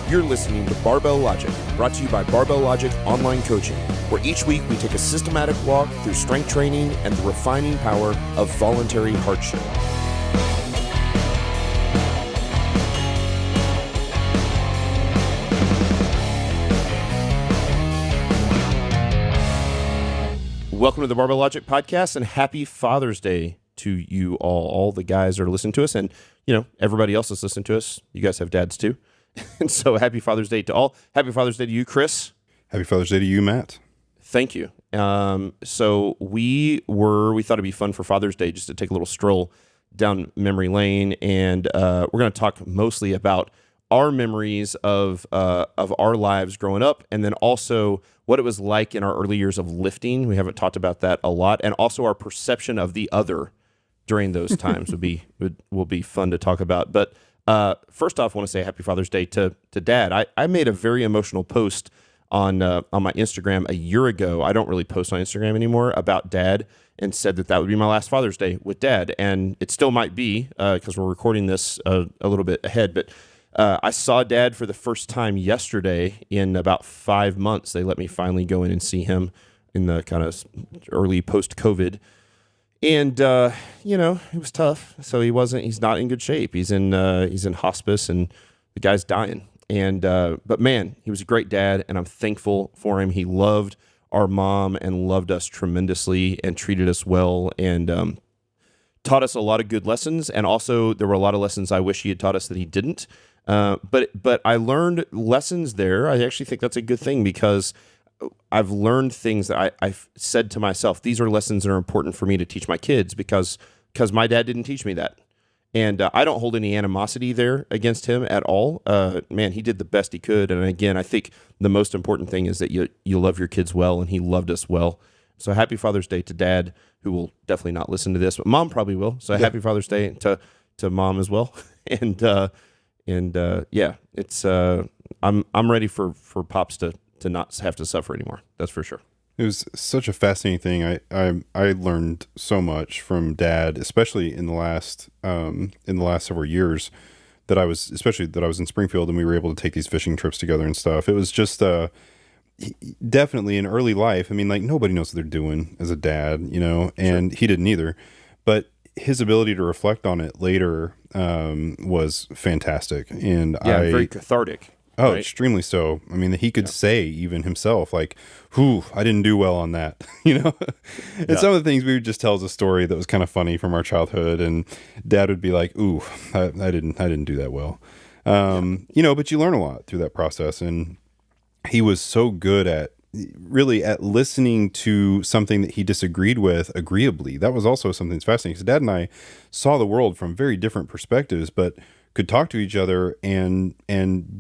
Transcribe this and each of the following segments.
You're listening to Barbell Logic, brought to you by Barbell Logic Online Coaching, where each week we take a systematic walk through strength training and the refining power of voluntary hardship. Welcome to the Barbell Logic podcast, and happy Father's Day to you all the guys that are listening to us, and everybody else that's listening to us. You guys have dads too. And so happy Father's Day to all. Happy Father's Day to you, Chris. Happy Father's Day to you, Matt. Thank you. So we thought it'd be fun for Father's Day just to take a little stroll down memory lane, and we're going to talk mostly about our memories of our lives growing up, and then also what it was like in our early years of lifting. We haven't talked about that a lot, and also our perception of the other during those times will be fun to talk about. But first off, I want to say happy Father's Day to Dad. I made a very emotional post on my Instagram a year ago. I don't really post on Instagram anymore about Dad, and said that would be my last Father's Day with Dad, and it still might be because we're recording this a little bit ahead. But I saw Dad for the first time yesterday in about 5 months. They let me finally go in and see him in the kind of early post-COVID. And, it was tough. So he's not in good shape. He's in hospice, and the guy's dying. And, but man, he was a great dad, and I'm thankful for him. He loved our mom and loved us tremendously and treated us well, and, taught us a lot of good lessons. And also there were a lot of lessons I wish he had taught us that he didn't. But I learned lessons there. I actually think that's a good thing, because I've learned things that I've said to myself, these are lessons that are important for me to teach my kids because my dad didn't teach me that. And I don't hold any animosity there against him at all. Man, he did the best he could. And again, I think the most important thing is that you love your kids well, and he loved us well. So happy Father's Day to Dad, who will definitely not listen to this, but Mom probably will. So Happy Father's Day to Mom as well. And it's I'm ready for Pops to not have to suffer anymore. That's for sure. It was such a fascinating thing. I learned so much from Dad, especially in the last several years that I was in Springfield, and we were able to take these fishing trips together and stuff. It was just definitely in early life. I mean, like, nobody knows what they're doing as a dad, and he didn't either. But his ability to reflect on it later was fantastic, and very cathartic. Oh, right? Extremely so. I mean, he could say even himself, like, "Whew, I didn't do well on that," And some of the things we would just tell as a story that was kind of funny from our childhood, and Dad would be like, "Ooh, I didn't do that well," But you learn a lot through that process, and he was so good at listening to something that he disagreed with agreeably. That was also something that's fascinating, because Dad and I saw the world from very different perspectives, but could talk to each other and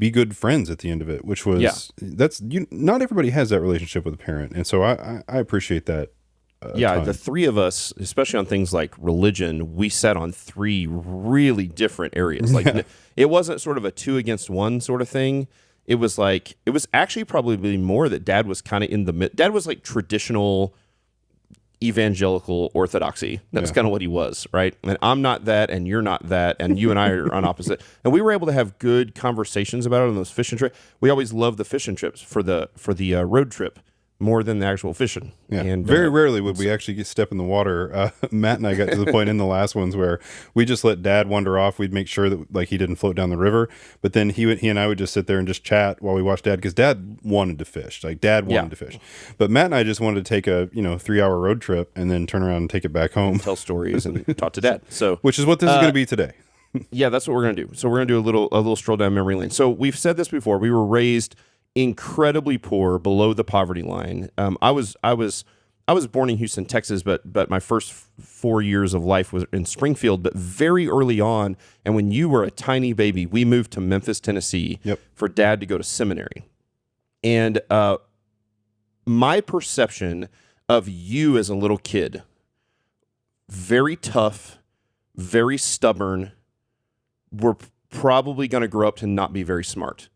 be good friends at the end of it, which was not everybody has that relationship with a parent. And so I appreciate that. The three of us, especially on things like religion, we sat on three really different areas. Like it wasn't sort of a 2 against 1 sort of thing. It was actually probably more that Dad was kind of in the mid. Dad was like traditional evangelical orthodoxy. That's kind of what he was, right? And I'm not that, and you're not that, and you and I are on opposite. And we were able to have good conversations about it on those fishing trips. We always loved the fishing trips for the road trip more than the actual fishing. Yeah. And very rarely would we actually step in the water. Matt and I got to the point in the last ones where we just let Dad wander off. We'd make sure that he didn't float down the river, but then he and I would just sit there and just chat while we watched Dad, because Dad wanted to fish. To fish, but Matt and I just wanted to take a 3-hour road trip and then turn around and take it back home, tell stories and talk to Dad. So which is what this is going to be today. Yeah, that's what we're going to do. So we're going to do a little stroll down memory lane. So we've said this before. We were raised incredibly poor, below the poverty line. I was born in Houston, Texas, but my first 4 years of life was in Springfield. But very early on, and when you were a tiny baby, we moved to Memphis, Tennessee, for Dad to go to seminary. And my perception of you as a little kid, very tough, very stubborn, we're probably going to grow up to not be very smart.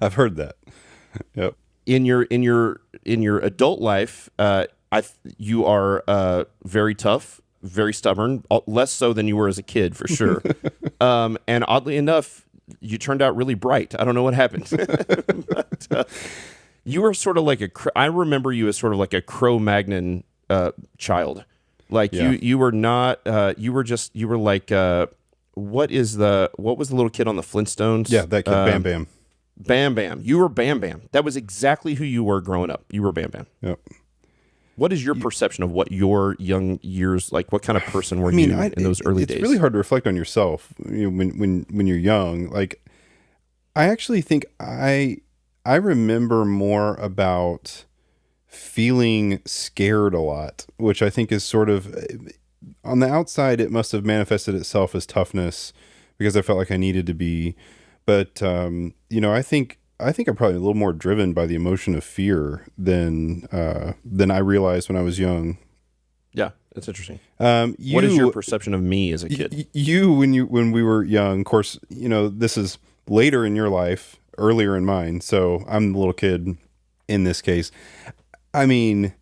I've heard that. Yep. In your adult life, you are very tough, very stubborn, less so than you were as a kid, for sure. And oddly enough, you turned out really bright. I don't know what happened. But, you were sort of like I remember you as sort of like a Cro-Magnon child. Like you were not, you were like, what was the little kid on the Flintstones? Yeah, that kid, Bam Bam. Bam Bam. You were Bam Bam. That was exactly who you were growing up. You were Bam Bam. Yep. What is your perception of what your young years, like what kind of person were you in those early days? It's really hard to reflect on yourself, when you're young. Like, I actually think I remember more about feeling scared a lot, which I think is sort of, on the outside, it must have manifested itself as toughness because I felt like I needed to be. But, I think I'm probably a little more driven by the emotion of fear than I realized when I was young. Yeah, that's interesting. What is your perception of me as a kid? When we were young, of course, this is later in your life, earlier in mine. So I'm the little kid in this case. I mean,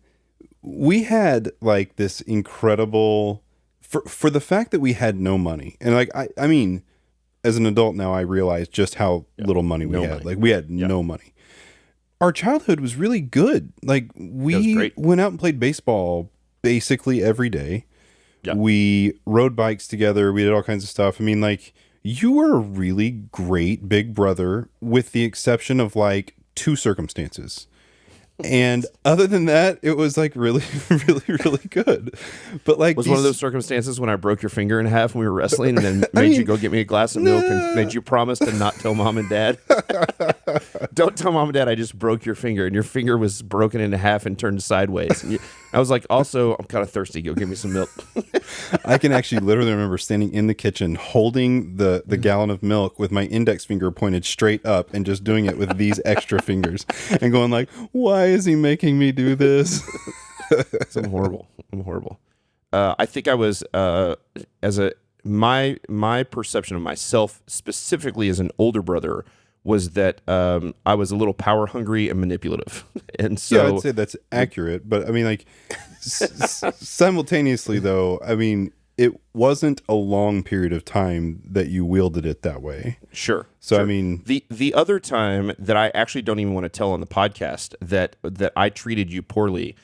we had like this incredible, for the fact that we had no money. And like, I mean, as an adult now, I realize just how little money we had. Like, we had no money. Our childhood was really good. Like, we went out and played baseball basically every day. Yeah. We rode bikes together. We did all kinds of stuff. I mean, like, you were a really great big brother, with the exception of like 2 circumstances. And other than that, it was like really, really, really good. But like, was one of those circumstances when I broke your finger in half when we were wrestling, and then made you go get me a glass of milk and made you promise to not tell mom and dad? Don't tell mom and dad I just broke your finger, and your finger was broken in half and turned sideways. And I was like, also, I'm kind of thirsty. Go give me some milk. I can actually literally remember standing in the kitchen holding the gallon of milk with my index finger pointed straight up and just doing it with these extra fingers and going like, why is he making me do this? I'm horrible. I think I was, my perception of myself specifically as an older brother was that I was a little power hungry and manipulative. And so, yeah, I'd say that's accurate. But I mean, like, simultaneously though, I mean, it wasn't a long period of time that you wielded it that way. Sure. So, sure. I mean, the other time that I actually don't even want to tell on the podcast that I treated you poorly,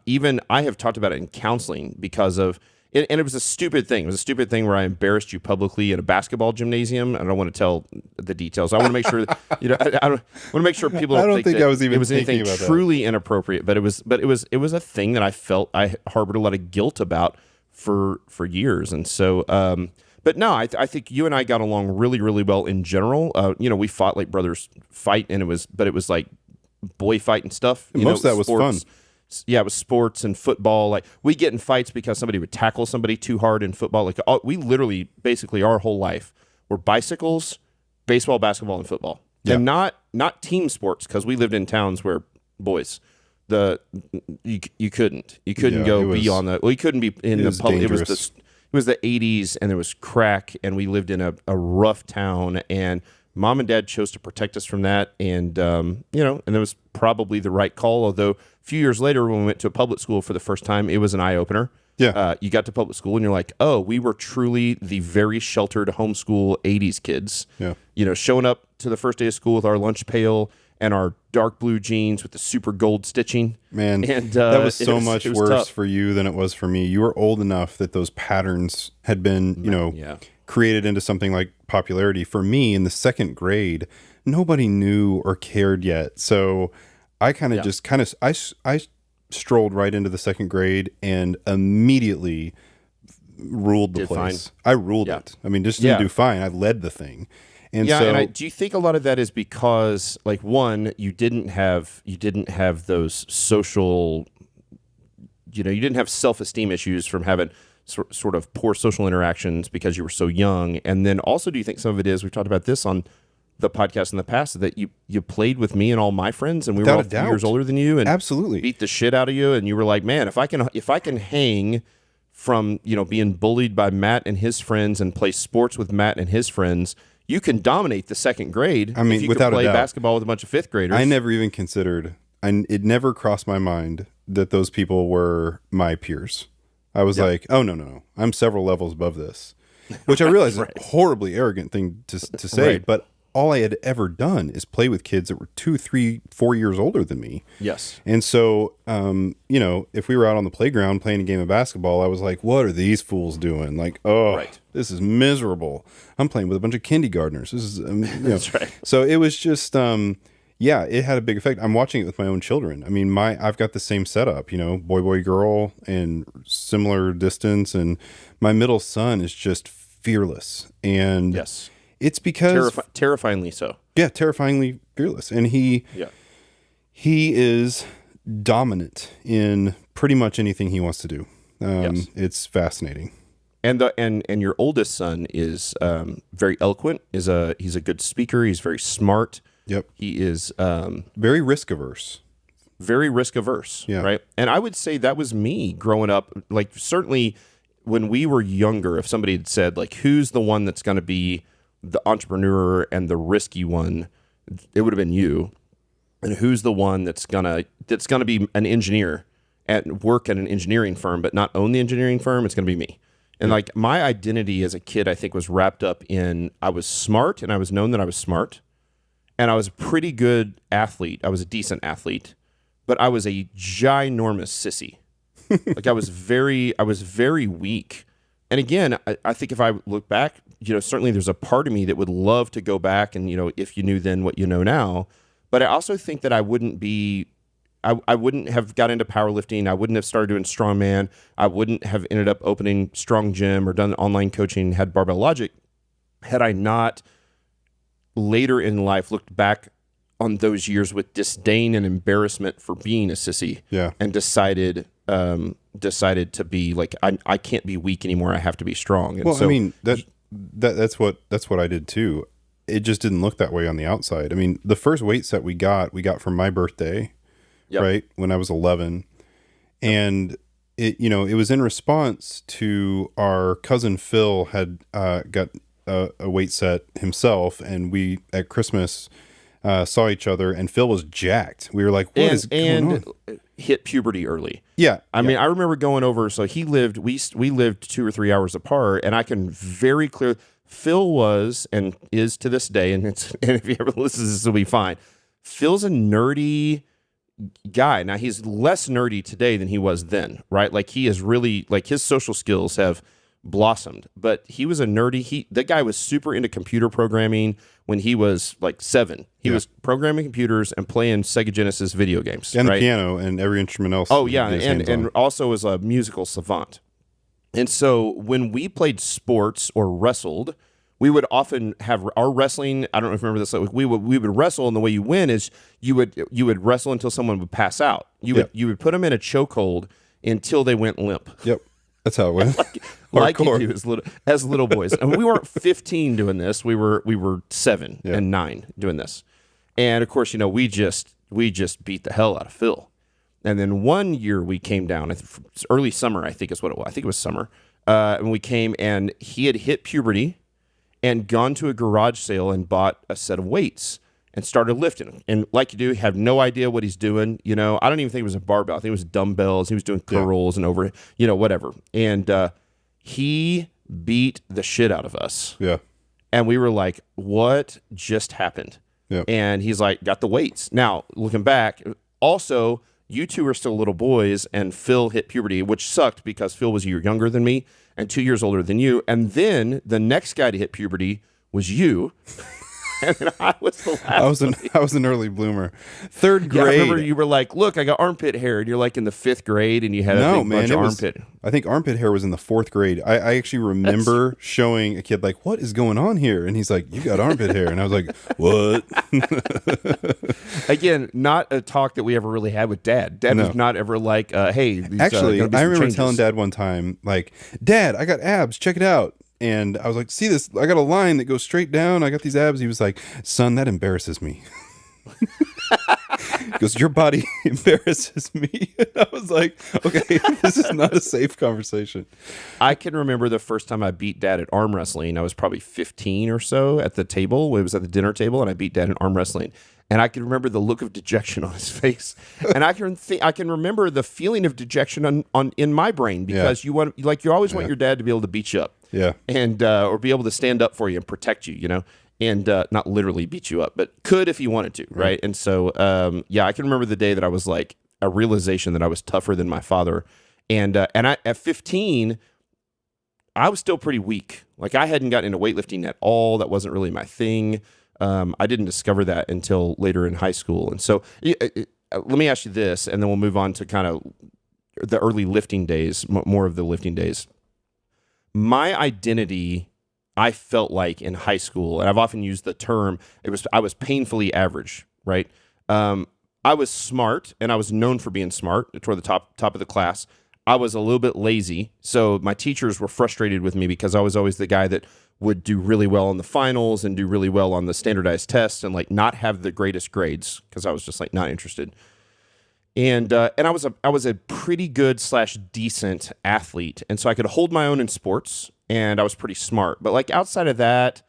even I have talked about it in counseling because of, and it was a stupid thing. It was a stupid thing where I embarrassed you publicly in a basketball gymnasium. I don't want to tell the details. I want to make sure, I want to make sure people don't think I was even it was anything about truly inappropriate. But it was a thing that I felt I harbored a lot of guilt about for years. And so, but no, I think you and I got along really, really well in general. We fought like brothers fight, and it was like boy fight and stuff. Most of that was fun. Yeah, it was sports and football. Like, we get in fights because somebody would tackle somebody too hard in football. Like, we literally, basically, our whole life were bicycles, baseball, basketball, and football. Yeah. And not team sports, because we lived in towns where boys, you couldn't go beyond that. Well, you couldn't be in the public. It was the 80s, and there was crack, and we lived in a rough town, and mom and dad chose to protect us from that, and and it was probably the right call. Although a few years later, when we went to a public school for the first time, it was an eye opener. Yeah, you got to public school, and you're like, oh, we were truly the very sheltered homeschool 80s kids. Yeah, showing up to the first day of school with our lunch pail and our dark blue jeans with the super gold stitching. Man, and that was so much worse tough for you than it was for me. You were old enough that those patterns had been, created into something like popularity. For me, in the second grade, nobody knew or cared yet. So I kind of I strolled right into the second grade and immediately ruled the place. Fine. I ruled it. I mean, just didn't do fine. I led the thing. And do you think a lot of that is because, like, one, you didn't have those social, you didn't have self-esteem issues from having sort of poor social interactions because you were so young? And then also, do you think some of it is, we've talked about this on the podcast in the past, that you played with me and all my friends, and we were all 3 years older than you, and absolutely beat the shit out of you, and you were like, man, if I can hang from being bullied by Matt and his friends and play sports with Matt and his friends, you can dominate the second grade. I mean, if you without could play a doubt. Basketball with a bunch of fifth graders. I never even considered, it never crossed my mind that those people were my peers. I was like, oh, no. I'm several levels above this. which I realize Right. is a horribly arrogant thing to say, Right. but all I had ever done is play with kids that were 2, 3, 4 years older than me. Yes. And so, if we were out on the playground playing a game of basketball, I was like, what are these fools doing? Like, oh, Right. this is miserable. I'm playing with a bunch of kindergartners. This is, That's right. So it was just, it had a big effect. I'm watching it with my own children. I mean, I've got the same setup, boy, girl, and similar distance. And my middle son is just fearless. And Yes. it's because Terrifyingly so. yeah, terrifyingly fearless. And he is dominant in pretty much anything he wants to do. Yes. It's fascinating. And and your oldest son is very eloquent. He's a good speaker. He's very smart. Yep. He is Very risk averse. very risk averse. Yeah. Right. And I would say that was me growing up. Like certainly when we were younger, if somebody had said like, who's the one that's going to be the entrepreneur and the risky one, it would have been you. And who's the one that's gonna be an engineer and work at an engineering firm, but not own the engineering firm? It's gonna be me. And like my identity as a kid, I think was wrapped up in I was smart and I was known that I was smart, and I was a pretty good athlete. I was a decent athlete, but I was a ginormous sissy. Like I was very weak. And again, I think if I look back, certainly there's a part of me that would love to go back and, if you knew then what you know now. But I also think that I wouldn't have got into powerlifting. I wouldn't have started doing strongman. I wouldn't have ended up opening Strong Gym or done online coaching, had Barbell Logic, had I not later in life looked back on those years with disdain and embarrassment for being a sissy. Yeah. And decided to be like, I can't be weak anymore. I have to be strong. And Well, so, I mean, that's what I did too. It just didn't look that way on the outside. I mean, the first weight set we got for my birthday, Yep. right? When I was 11. And it was in response to our cousin Phil had got a weight set himself. And we, at Christmas, saw each other, and Phil was jacked. We were like, what is going on? Hit puberty early. Yeah. I mean, I remember going over, so we lived 2 or 3 hours apart, and I can very clearly, Phil was and is to this day, and if you ever listen to this, will be fine. Phil's a nerdy guy. Now he's less nerdy today than he was then, right? Like he is really, like his social skills have blossomed, but he was a nerdy. That guy was super into computer programming when he was like 7. He was programming computers and playing Sega Genesis video games, and right? the piano and every instrument else. Oh yeah, and also was a musical savant. And so when we played sports or wrestled, we would often have our wrestling. I don't know if you remember this. Like we would wrestle, and the way you win is you would wrestle until someone would pass out. You would put them in a chokehold until they went limp. Yep, that's how it went. like you do as little boys. And we weren't 15 doing this. We were 7 and 9 doing this. And of course, we just beat the hell out of Phil. And then one year we came down, early summer, I think is what it was. I think it was summer. And we came, and he had hit puberty and gone to a garage sale and bought a set of weights and started lifting. And like you do, have no idea what he's doing. I don't even think it was a barbell. I think it was dumbbells. He was doing curls and over, whatever. And he beat the shit out of us. Yeah. And we were like, what just happened? Yeah. And he's like, got the weights. Now, looking back, also, you two are still little boys, and Phil hit puberty, which sucked because Phil was a year younger than me and 2 years older than you. And then the next guy to hit puberty was you. And then I was the last. I was an early bloomer. Third grade. Yeah, I remember you were like, "Look, I got armpit hair," and you're like in the 5th grade, and you had a big bunch of armpit. I think armpit hair was in the 4th grade. I actually remember showing a kid like, "What is going on here?" And he's like, "You got armpit hair," and I was like, "What?" Again, not a talk that we ever really had with Dad. Dad was not ever like, "Hey." Actually, I remember telling Dad one time, like, "Dad, I got abs. Check it out." And I was like, see this? I got a line that goes straight down. I got these abs. He was like, son, that embarrasses me. He goes, your body embarrasses me. And I was like, okay, this is not a safe conversation. I can remember the first time I beat Dad at arm wrestling. I was probably 15 or so at the table. It was at the dinner table, and I beat Dad in arm wrestling. And I can remember the look of dejection on his face, and I can remember the feeling of dejection in my brain, because you always want your dad to be able to beat you up, and or be able to stand up for you and protect you, and not literally beat you up, but could if he wanted to, right? And so I can remember the day that I was like a realization that I was tougher than my father, and I at 15. I was still pretty weak. Like, I hadn't gotten into weightlifting at all. That wasn't really my thing. I didn't discover that until later in high school. And so let me ask you this, and then we'll move on to kind of the early lifting days, more of the lifting days. My identity, I felt like in high school, and I've often used the term, I was painfully average, right? I was smart, and I was known for being smart toward the top of the class. I was a little bit lazy, so my teachers were frustrated with me because I was always the guy that would do really well on the finals and do really well on the standardized tests, and like not have the greatest grades because I was just like not interested. And I was a pretty good / decent athlete, and so I could hold my own in sports, and I was pretty smart. But like outside of that,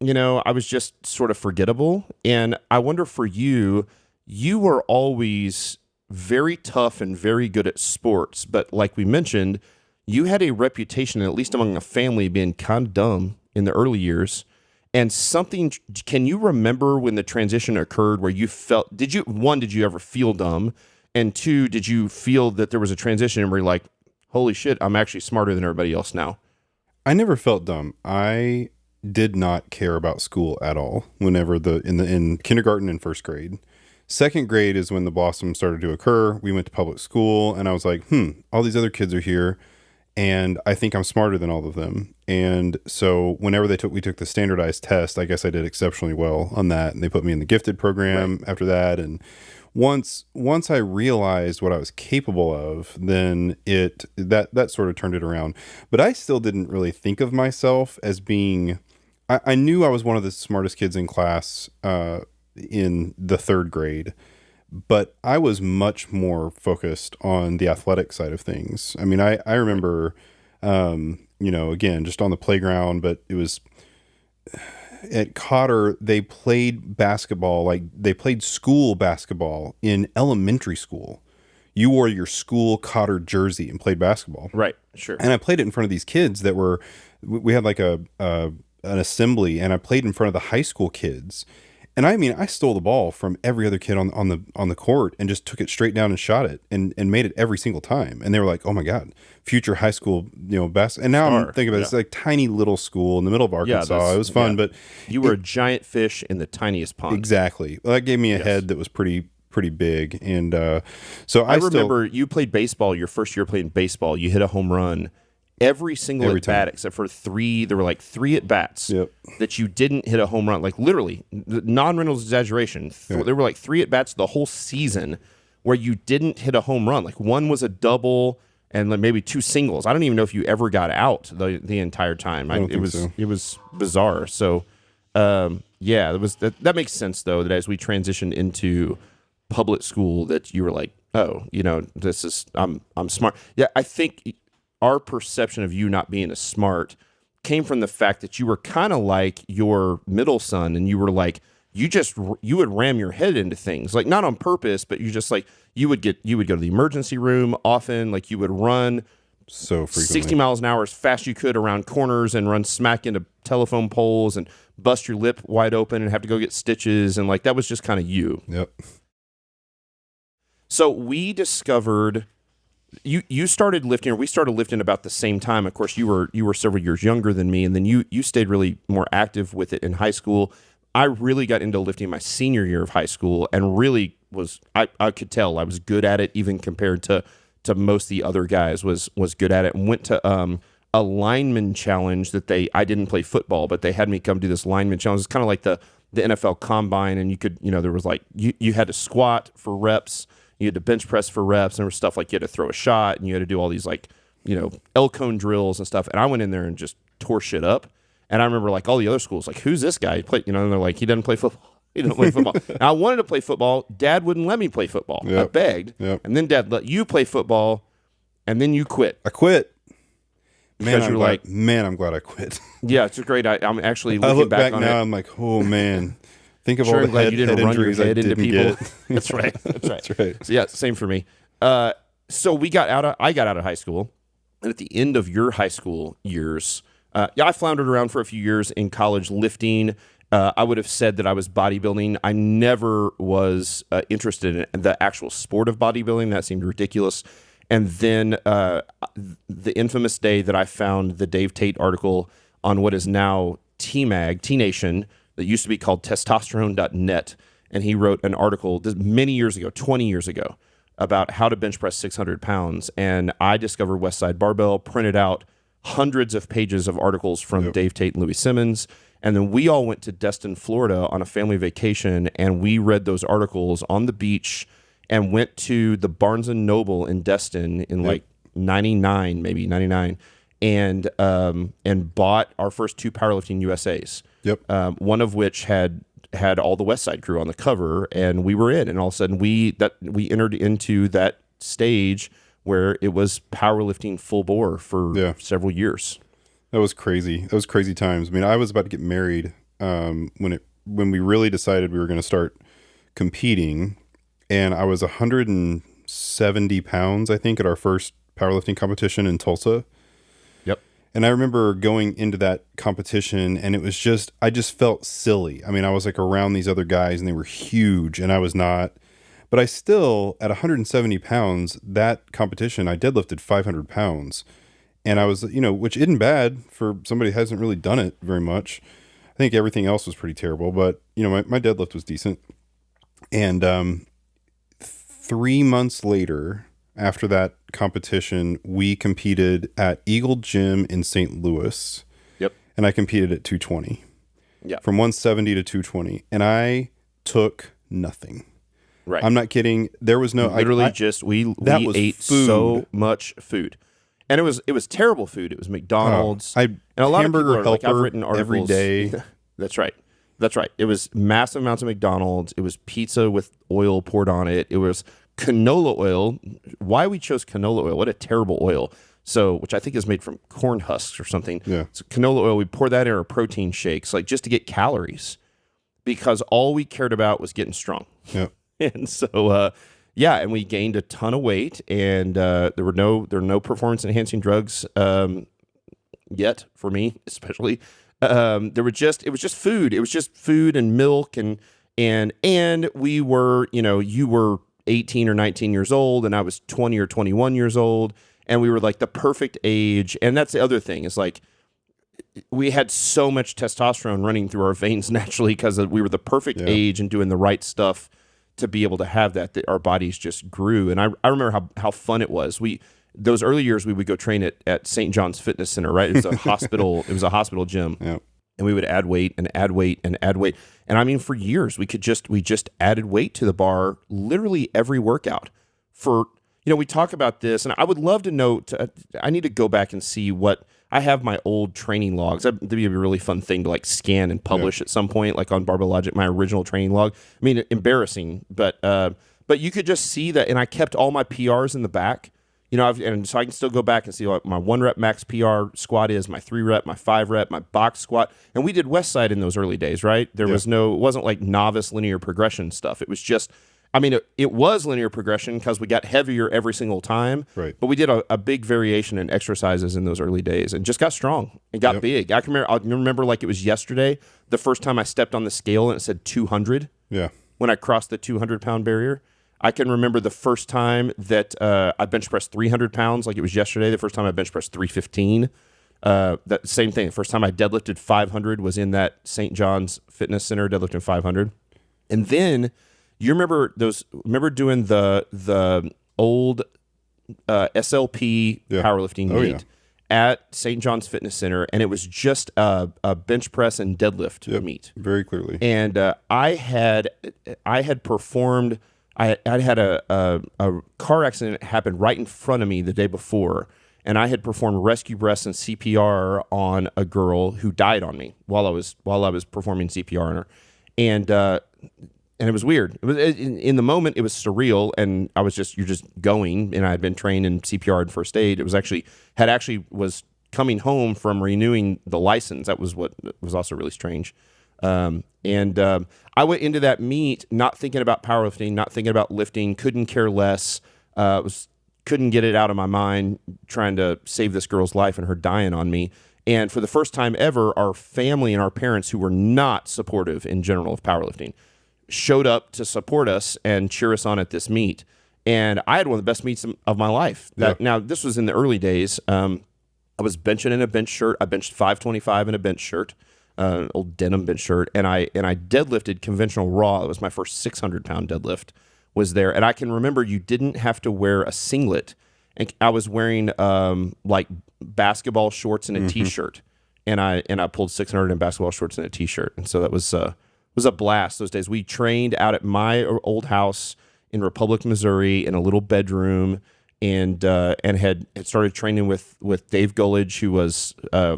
I was just sort of forgettable. And I wonder for you, you were always very tough and very good at sports, but like we mentioned, you had a reputation, at least among the family, being kind of dumb in the early years. And can you remember when the transition occurred where you felt, did you ever feel dumb? And two, did you feel that there was a transition where you're like, holy shit, I'm actually smarter than everybody else now? I never felt dumb. I did not care about school at all whenever in kindergarten and first grade. Second grade is when the blossom started to occur. We went to public school, and I was like, all these other kids are here, and I think I'm smarter than all of them. And so whenever we took the standardized test, I guess I did exceptionally well on that, and they put me in the gifted program after that. And once I realized what I was capable of, then that sort of turned it around. But I still didn't really think of myself as being. I knew I was one of the smartest kids in class in the third grade, but I was much more focused on the athletic side of things. I mean, I remember, again, just on the playground, but it was at Cotter, they played basketball, like they played school basketball in elementary school. You wore your school Cotter jersey and played basketball. Right. Sure. And I played it in front of these kids we had like an assembly, and I played in front of the high school kids. And I mean, I stole the ball from every other kid on the court and just took it straight down and shot it and made it every single time. And they were like, "Oh my God, future high school, best." And now I'm thinking about it, it's like tiny little school in the middle of Arkansas. It was fun, but you were a giant fish in the tiniest pond. Exactly. Well, that gave me a head that was pretty big. And so I remember you played baseball your first year playing baseball. You hit a home run every single at bat except for 3. There were like 3 at bats that you didn't hit a home run, like literally non-Reynolds exaggeration. There were like 3 at bats the whole season where you didn't hit a home run. Like one was a double and like maybe 2 singles. I don't even know if you ever got out the entire time. It was bizarre. So that makes sense though, that as we transitioned into public school, that you were like, oh, this is I'm smart. Yeah, I think our perception of you not being as smart came from the fact that you were kind of like your middle son, and you were like, you would ram your head into things, like not on purpose, but you just like, you would go to the emergency room often, like you would run so frequently 60 miles an hour as fast as you could around corners and run smack into telephone poles and bust your lip wide open and have to go get stitches. And like, that was just kind of you. Yep. So we discovered you started lifting, or we started lifting about the same time. Of course, you were several years younger than me, and then you stayed really more active with it in high school. I really got into lifting my senior year of high school, and really I could tell I was good at it, even compared to most of the other guys was good at it, and went to a lineman challenge that I didn't play football, but they had me come do this lineman challenge. It's kind of like the NFL combine, and you could, there was like, you had to squat for reps, you had to bench press for reps, and there was stuff like you had to throw a shot, and you had to do all these like, L cone drills and stuff. And I went in there and just tore shit up. And I remember like all the other schools, like, who's this guy? And they're like, he doesn't play football. You don't play football. And I wanted to play football. Dad wouldn't let me play football. I begged. And then Dad let you play football, and then you quit. I quit. Man, I'm glad I quit. Yeah, it's a great. I'm actually I looking look back on now. it. I'm like, oh man, think of Sure, all the I'm glad head, you didn't head run your injuries I head into didn't people. get. That's right. That's right. That's right. So yeah, same for me. So I got out of high school, and at the end of your high school years, I floundered around for a few years in college lifting. I would have said that I was bodybuilding. I never was interested in the actual sport of bodybuilding. That seemed ridiculous. And then the infamous day that I found the Dave Tate article on what is now T-Mag, T-Nation, that used to be called testosterone.net. And he wrote an article many years ago, 20 years ago, about how to bench press 600 pounds. And I discovered Westside Barbell, printed out hundreds of pages of articles from Dave Tate and Louis Simmons. And then we all went to Destin, Florida on a family vacation, and we read those articles on the beach and went to the Barnes & Noble in Destin in like 99, maybe 99, and bought our first 2 Powerlifting USAs. One of which had all the West Side crew on the cover, and we were in. And all of a sudden, we entered into that stage where it was powerlifting full bore for several years. That was crazy. That was crazy times. I mean, I was about to get married when we really decided we were going to start competing, and I was 170 pounds, I think, at our first powerlifting competition in Tulsa. And I remember going into that competition, and it was just, I just felt silly. I mean, I was like around these other guys, and they were huge, and I was not. But I still, at 170 pounds, that competition, I deadlifted 500 pounds. And I was, which isn't bad for somebody who hasn't really done it very much. I think everything else was pretty terrible, but, my deadlift was decent. And 3 months later, after that competition, we competed at Eagle Gym in St. Louis. And I competed at 220. From 170 to 220. And I took nothing. Right. I'm not kidding. There was no... we ate food. So much food. And it was terrible food. It was McDonald's. And a lot of people hamburger are like, I've helper written articles every day. That's right. It was massive amounts of McDonald's. It was pizza with oil poured on it. It was canola oil. Why we chose canola oil? What a terrible oil. So, which I think is made from corn husks or something. So canola oil, we pour that in our protein shakes, like just to get calories, because all we cared about was getting strong. And so, and we gained a ton of weight, and there were no performance enhancing drugs yet for me, especially. It was just food. It was just food and milk, and we were, you were 18 or 19 years old, and I was 20 or 21 years old, and we were like the perfect age. And that's the other thing, is like we had so much testosterone running through our veins naturally because we were the perfect age and doing the right stuff to be able to have that our bodies just grew. And I remember how fun it was. Those early years we would go train at St. John's Fitness Center, right? It was a hospital. It was a hospital gym. And we would add weight and add weight and add weight. And I mean, for years we just added weight to the bar literally every workout. We talk about this, and I would love to know. I need to go back and see what I have my old training logs. That'd be a really fun thing to like scan and publish at some point, like on Barbell Logic, my original training log. I mean, embarrassing, but you could just see that. And I kept all my PRs in the back. And so I can still go back and see what my 1 rep max PR squat is, my 3 rep, my 5 rep, my box squat. And we did West Side in those early days, right? It wasn't like novice linear progression stuff. It was just, it was linear progression because we got heavier every single time. Right. But we did a big variation in exercises in those early days and just got strong and got big. I remember like it was yesterday, the first time I stepped on the scale and it said 200. When I crossed the 200-pound barrier. I can remember the first time that I bench pressed 300 pounds, like it was yesterday. The first time I bench pressed 315. That same thing. The first time I deadlifted 500 was in that St. John's Fitness Center, deadlifting 500. And then you remember doing the old SLP powerlifting meet at St. John's Fitness Center, and it was just a bench press and deadlift meet. Very clearly. And I had performed. I had a car accident happen right in front of me the day before, and I had performed rescue breaths and CPR on a girl who died on me while I was performing CPR on her. And and it was weird. It was in the moment, it was surreal, and you're just going. And I had been trained in CPR and first aid. It was was coming home from renewing the license. That was what was also really strange. I went into that meet not thinking about powerlifting, not thinking about lifting, couldn't care less. Couldn't get it out of my mind, trying to save this girl's life and her dying on me. And for the first time ever, our family and our parents, who were not supportive in general of powerlifting, showed up to support us and cheer us on at this meet. And I had one of the best meets of my life. Now, this was in the early days. I was benching in a bench shirt. I benched 525 in a bench shirt, old denim bench shirt, and I deadlifted conventional raw. It was my first 600-pound deadlift was there. And I can remember you didn't have to wear a singlet. And I was wearing like basketball shorts and a t-shirt. And I pulled 600 in basketball shorts and a t-shirt. And so that was a blast those days. We trained out at my old house in Republic, Missouri, in a little bedroom, and had started training with Dave Gullidge, who was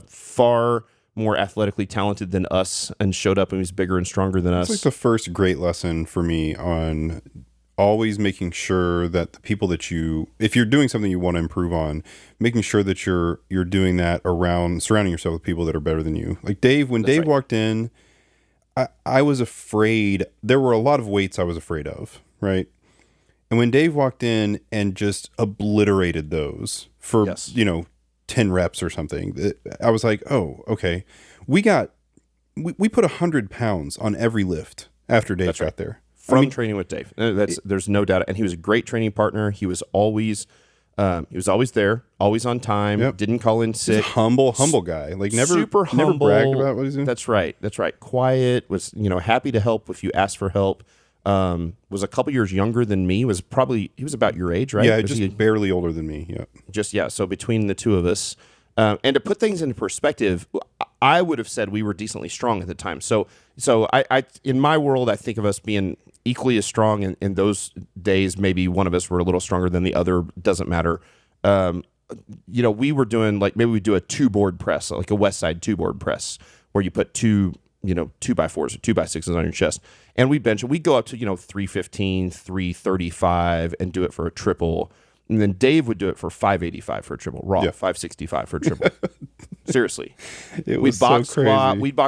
far more athletically talented than us, and showed up and he was bigger and stronger than us. It's like the first great lesson for me on always making sure that the people that if you're doing something you want to improve on, making sure that you're doing that around surrounding yourself with people that are better than you. Like Dave, when Dave walked in, I was afraid. There were a lot of weights I was afraid of, right? And when Dave walked in and just obliterated those for, 10 reps or something, I was like, oh, okay. We put 100 pounds on every lift after Dave got there. From training with Dave. There's no doubt. And he was a great training partner. He was always there, always on time, didn't call in sick. He's a humble guy. Like super humble. Never bragged about what he's doing. That's right. Quiet, was, happy to help if you asked for help. Was a couple years younger than me. He was about your age, right? Yeah, just barely older than me. Yeah. So between the two of us, and to put things into perspective, I would have said we were decently strong at the time. So I in my world, I think of us being equally as strong in those days. Maybe one of us were a little stronger than the other. Doesn't matter. We were doing maybe we do a 2-board press, like a West Side 2-board press, where you put 2 2x4s or 2x6s on your chest, and we bench it. We go up to 315, 335, and do it for a triple. And then Dave would do it for 585 for a triple, raw, 565 for a triple. Seriously. We'd box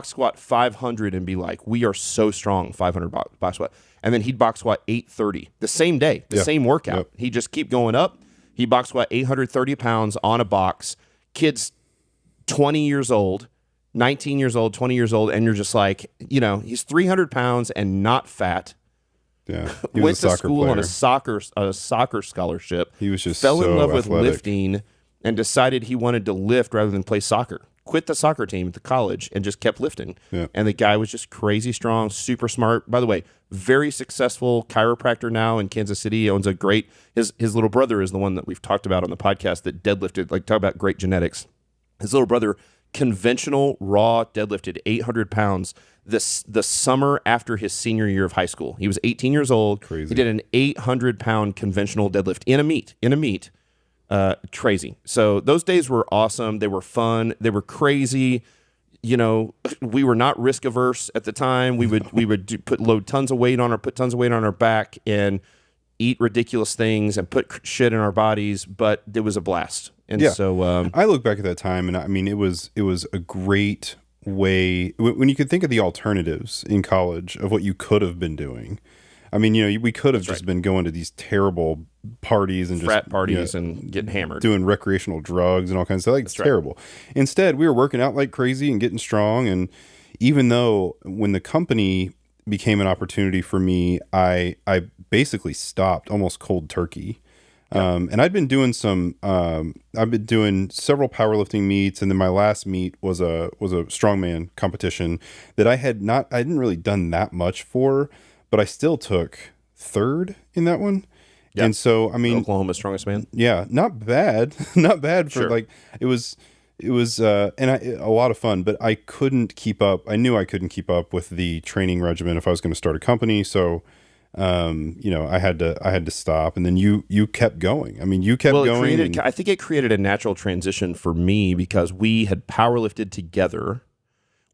squat 500 and be like, we are so strong, 500 box squat. And then he'd box squat 830 the same day, same workout. Yep. He'd just keep going up. He'd box squat 830 pounds on a box. Kids 20 years old, 19 years old, 20 years old, and you're just like, he's 300 pounds and not fat. Yeah, went to school player. on a soccer scholarship. He was just fell so in love athletic. with lifting and decided he wanted to lift rather than play soccer. Quit the soccer team at the college and just kept lifting. Yeah. And the guy was just crazy strong, super smart. By the way, very successful chiropractor now in Kansas City. He owns his little brother is the one that we've talked about on the podcast that deadlifted, talk about great genetics. His little brother, conventional raw, deadlifted 800 pounds the summer after his senior year of high school. He was 18 years old. Crazy. He did an 800-pound conventional deadlift in a meet. Crazy. So those days were awesome. They were fun. They were crazy. We were not risk averse at the time. We would put tons of weight on our back and eat ridiculous things and put shit in our bodies, but it was a blast. And so I look back at that time, and I mean, it was a great way when you could think of the alternatives in college of what you could have been doing. I mean, we could have just been going to these terrible parties and frat parties and getting hammered, doing recreational drugs and all kinds of stuff. It's terrible. Instead, we were working out like crazy and getting strong. And even though when the company became an opportunity for me, I basically stopped almost cold turkey. And I've been doing I've been doing several powerlifting meets, and then my last meet was a strongman competition that I hadn't really done that much for, but I still took third in that one. Yeah. And so, I mean, Oklahoma's strongest man. Yeah, not bad for it was a lot of fun, but I couldn't keep up. I knew I couldn't keep up with the training regimen if I was going to start a company. So, I had to stop, and then you kept going. I mean, you kept going. I think it created a natural transition for me because we had powerlifted together.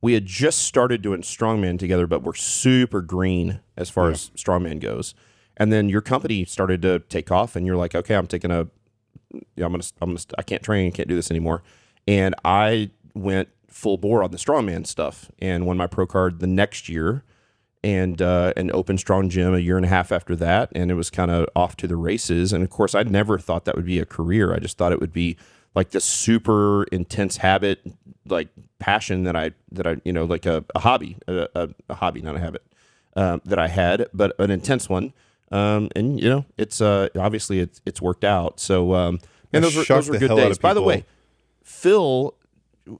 We had just started doing strongman together, but we're super green as far as strongman goes. And then your company started to take off, and you're like, okay, I'm I can't train, can't do this anymore. And I went full bore on the strongman stuff and won my pro card the next year, and an open strong gym a year and a half after that. And it was kind of off to the races. And of course, I'd never thought that would be a career. I just thought it would be like this super intense habit, like passion that I like a hobby, a hobby, not a habit, that I had, but an intense one. And it's obviously it's worked out. So and those were good days. By the way, Phil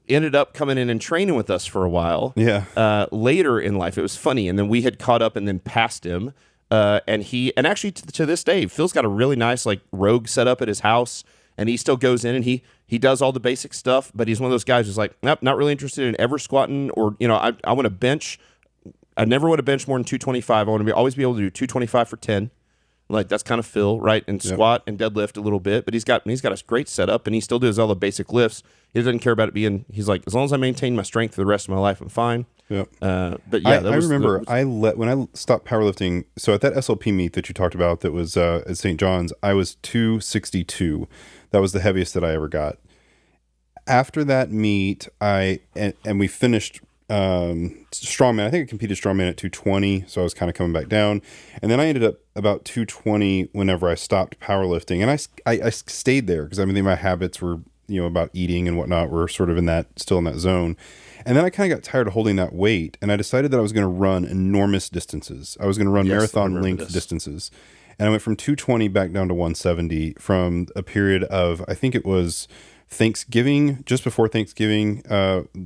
ended up coming in and training with us for a while. Yeah. Later in life, it was funny, and then we had caught up and then passed him. And actually to this day, Phil's got a really nice like Rogue set up at his house, and he still goes in and he does all the basic stuff. But he's one of those guys who's like, nope, not really interested in ever squatting, or I want to bench. I never want to bench more than 225. I want to always be able to do 225 for 10. Like that's kind of Phil, right? And squat and deadlift a little bit, but he's got a great setup, and he still does all the basic lifts. He doesn't care about it being. He's like, as long as I maintain my strength for the rest of my life, I'm fine. Yep. But yeah, I remember when I stopped powerlifting. So at that SLP meet that you talked about, that was at St. John's, I was 262. That was the heaviest that I ever got. After that meet, and we finished strongman. I think I competed strongman at 220, so I was kind of coming back down, and then I ended up about 220 whenever I stopped powerlifting, and I stayed there because my habits were about eating and whatnot were sort of still in that zone. And then I kind of got tired of holding that weight, and I decided that I was going to run enormous distances. I was going to run marathon length distances, and I went from 220 back down to 170 from a period of, I think it was Thanksgiving, just before Thanksgiving,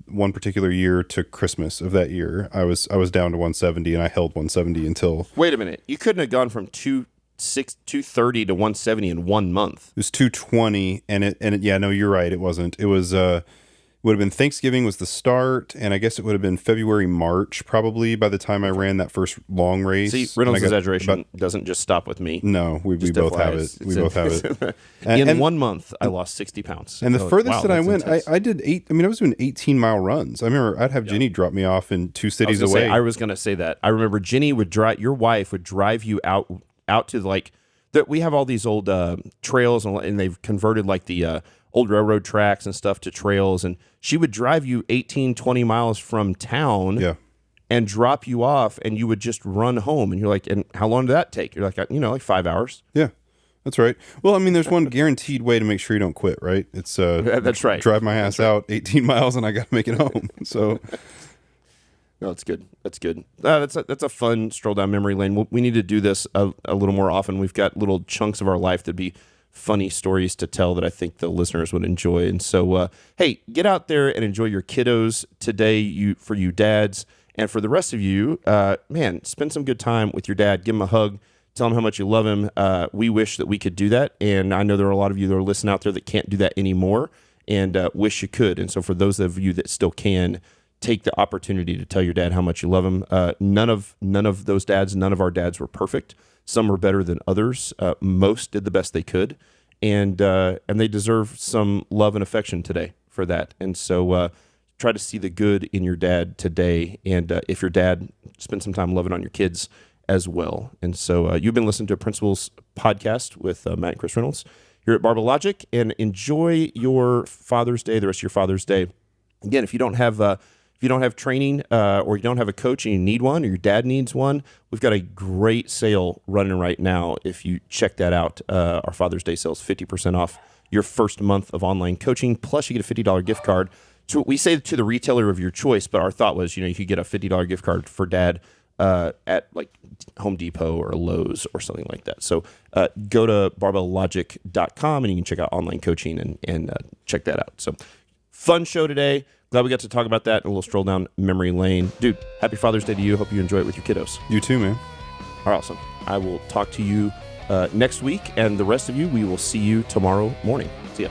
one particular year to Christmas of that year, I was down to 170, and I held 170 until. Wait a minute, you couldn't have gone from 230 to 170 in 1 month. It was 220, and yeah, no, you're right. It wasn't. It was would have been Thanksgiving was the start, and I guess it would have been February, March probably by the time I ran that first long race. See, Reynolds' exaggeration doesn't just stop with me. No, we both have it. We both have it. In 1 month, I lost 60 pounds. And the furthest that I went, I did I was doing 18-mile runs. I remember I'd have Jenny drop me off in 2 cities away. I was going to say that. I remember Jenny your wife would drive you out to like, that we have all these old trails, and they've converted like the old railroad tracks and stuff to trails, and she would drive you 18, 20 miles from town and drop you off, and you would just run home, and you're like, and how long did that take? You're like, like 5 hours. Yeah, that's right. Well, there's one guaranteed way to make sure you don't quit, right? It's that's right. Drive my ass out 18 miles and I got to make it home. So no, it's good. That's good. That's a fun stroll down memory lane. We need to do this a little more often. We've got little chunks of our life that'd be funny stories to tell that I think the listeners would enjoy. And so, hey, get out there and enjoy your kiddos today, for you dads. And for the rest of you, man, spend some good time with your dad. Give him a hug. Tell him how much you love him. We wish that we could do that. And I know there are a lot of you that are listening out there that can't do that anymore, and wish you could. And so for those of you that still can, take the opportunity to tell your dad how much you love him. None of those dads, none of our dads were perfect. Some were better than others. Most did the best they could, and they deserve some love and affection today for that. And so try to see the good in your dad today. And if your dad, spend some time loving on your kids as well. And so you've been listening to a Principles podcast with Matt and Chris Reynolds here at Barbell Logic, and enjoy your Father's Day, the rest of your Father's Day. Again, if you don't have training or you don't have a coach and you need one, or your dad needs one, we've got a great sale running right now. If you check that out, our Father's Day sale is 50% off your first month of online coaching, plus you get a $50 gift card. So we say to the retailer of your choice, but our thought was, you could get a $50 gift card for dad at like Home Depot or Lowe's or something like that. So go to barbelllogic.com and you can check out online coaching and check that out. So fun show today. Glad we got to talk about that and a little stroll down memory lane. Dude, happy Father's Day to you. Hope you enjoy it with your kiddos. You too, man. All right, awesome. I will talk to you next week, and the rest of you, we will see you tomorrow morning. See ya.